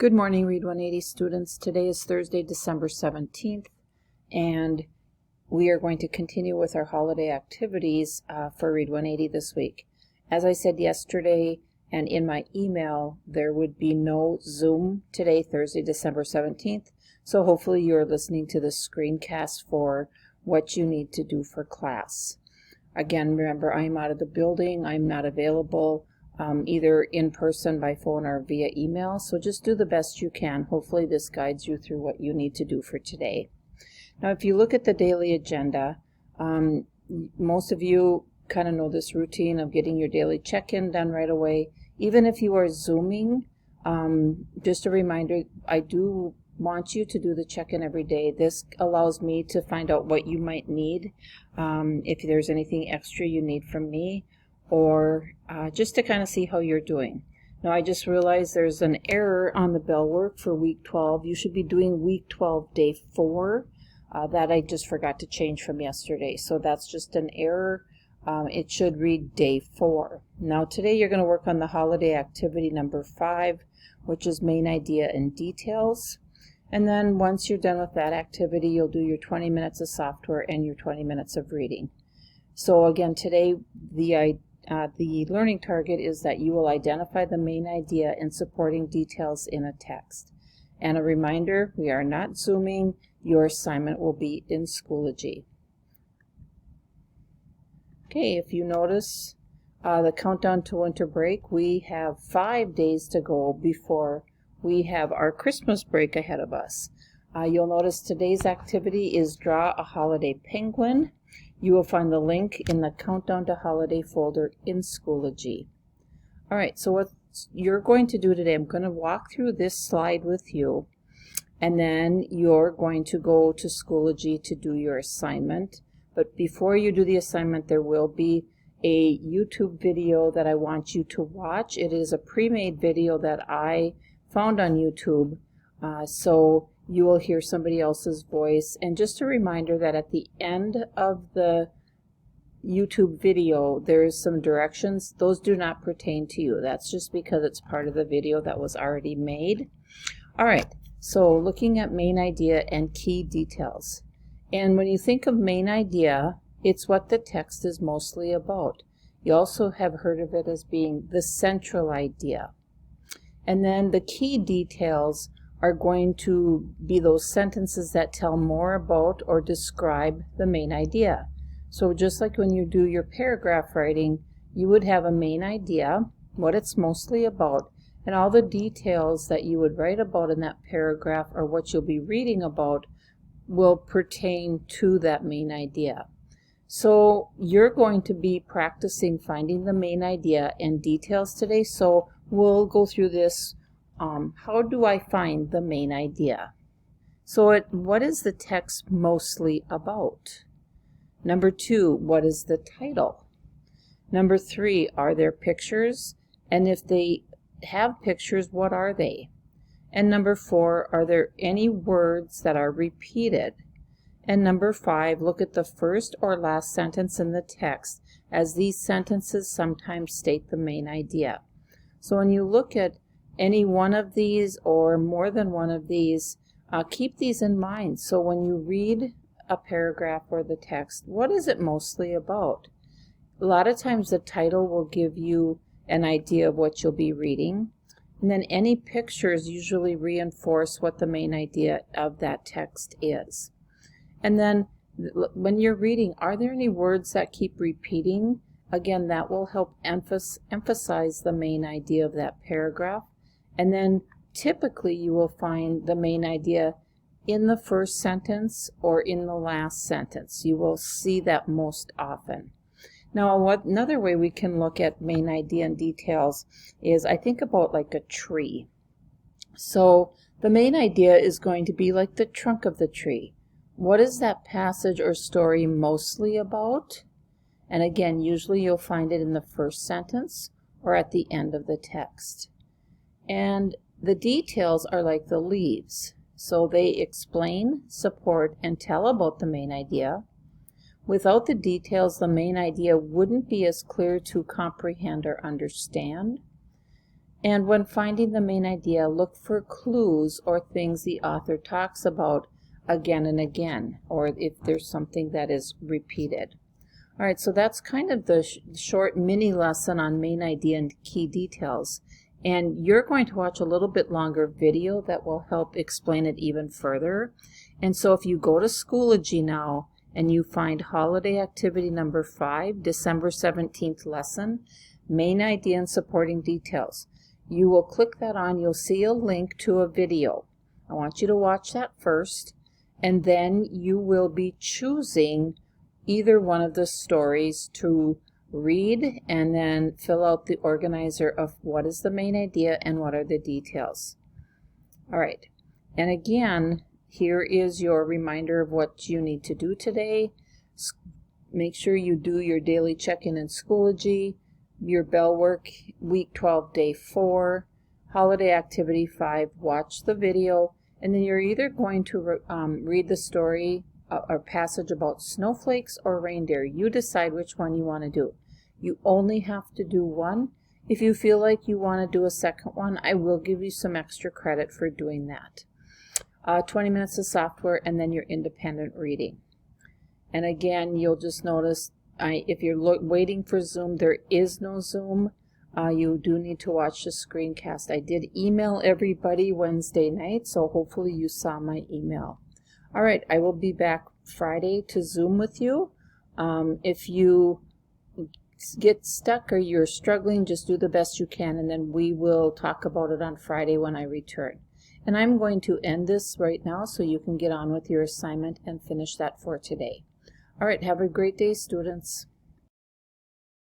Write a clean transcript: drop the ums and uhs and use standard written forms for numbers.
Good morning, Read 180 students. Today is Thursday, December 17th, and we are going to continue with our holiday activities for Read 180 this week. As I said yesterday and in my email, there would be no Zoom today, Thursday, December 17th, so hopefully you're listening to the screencast for what you need to do for class. Again, remember, I'm out of the building. I'm not available either in person, by phone, or via email. So just do the best you can. Hopefully this guides you through what you need to do for today. Now, if you look at the daily agenda, most of you kind of know this routine of getting your daily check-in done right away. Even if you are Zooming, just a reminder, I do want you to do the check-in every day. This allows me to find out what you might need, if there's anything extra you need from me, or just to kind of see how you're doing. Now, I just realized there's an error on the bell work for week 12. You should be doing week 12, day 4. That I just forgot to change from yesterday. So that's just an error. It should read day 4. Now, today you're going to work on the holiday activity number 5, which is main idea and details. And then once you're done with that activity, you'll do your 20 minutes of software and your 20 minutes of reading. So again, today the learning target is that you will identify the main idea and supporting details in a text. And a reminder, we are not Zooming. Your assignment will be in Schoology. Okay, if you notice the countdown to winter break, we have 5 days to go before we have our Christmas break ahead of us. You'll notice today's activity is Draw a Holiday Penguin. You will find the link in the Countdown to Holiday folder in Schoology. All right, so what you're going to do today, I'm going to walk through this slide with you, and then you're going to go to Schoology to do your assignment. But before you do the assignment, there will be a YouTube video that I want you to watch. It is a pre-made video that I found on YouTube, so you will hear somebody else's voice. And just a reminder that at the end of the YouTube video, there is some directions. Those do not pertain to you. That's just because it's part of the video that was already made. All right, so looking at main idea and key details. And when you think of main idea, it's what the text is mostly about. You also have heard of it as being the central idea. And then the key details are going to be those sentences that tell more about or describe the main idea. So just like when you do your paragraph writing, you would have a main idea, what it's mostly about, and all the details that you would write about in that paragraph or what you'll be reading about will pertain to that main idea. So you're going to be practicing finding the main idea and details today, so we'll go through this. How do I find the main idea? So what is the text mostly about? Number 2, what is the title? Number 3, are there pictures? And if they have pictures, what are they? And number 4, are there any words that are repeated? And number 5, look at the first or last sentence in the text, as these sentences sometimes state the main idea. So when you look at any one of these or more than one of these, keep these in mind. So when you read a paragraph or the text, what is it mostly about? A lot of times the title will give you an idea of what you'll be reading, and then any pictures usually reinforce what the main idea of that text is. And then when you're reading, are there any words that keep repeating? Again, that will help emphasize the main idea of that paragraph. And then typically you will find the main idea in the first sentence or in the last sentence. You will see that most often. Now, another way we can look at main idea and details is I think about like a tree. So the main idea is going to be like the trunk of the tree. What is that passage or story mostly about? And again, usually you'll find it in the first sentence or at the end of the text. And the details are like the leaves. So they explain, support, and tell about the main idea. Without the details, the main idea wouldn't be as clear to comprehend or understand. And when finding the main idea, look for clues or things the author talks about again and again, or if there's something that is repeated. All right, so that's kind of the short mini lesson on main idea and key details. And you're going to watch a little bit longer video that will help explain it even further. And so if you go to Schoology now and you find holiday activity number 5, December 17th lesson, main idea and supporting details, you will click that on. You'll see a link to a video. I want you to watch that first, and then you will be choosing either one of the stories to read and then fill out the organizer of what is the main idea and what are the details. All right, and again, here is your reminder of what you need to do today. Make sure you do your daily check-in in Schoology, your bell work, week 12, day 4, holiday activity 5, watch the video, and then you're either going to read the story or passage about snowflakes or reindeer. You decide which one you want to do. You only have to do one. If you feel like you want to do a second one, I will give you some extra credit for doing that. 20 minutes of software and then your independent reading. And again, you'll just notice if you're waiting for Zoom, there is no Zoom. You do need to watch the screencast. I did email everybody Wednesday night, so hopefully you saw my email. All right, I will be back Friday to Zoom with you. If you get stuck or you're struggling, just do the best you can, and then we will talk about it on Friday when I return. And I'm going to end this right now so you can get on with your assignment and finish that for today. All right, have a great day, students.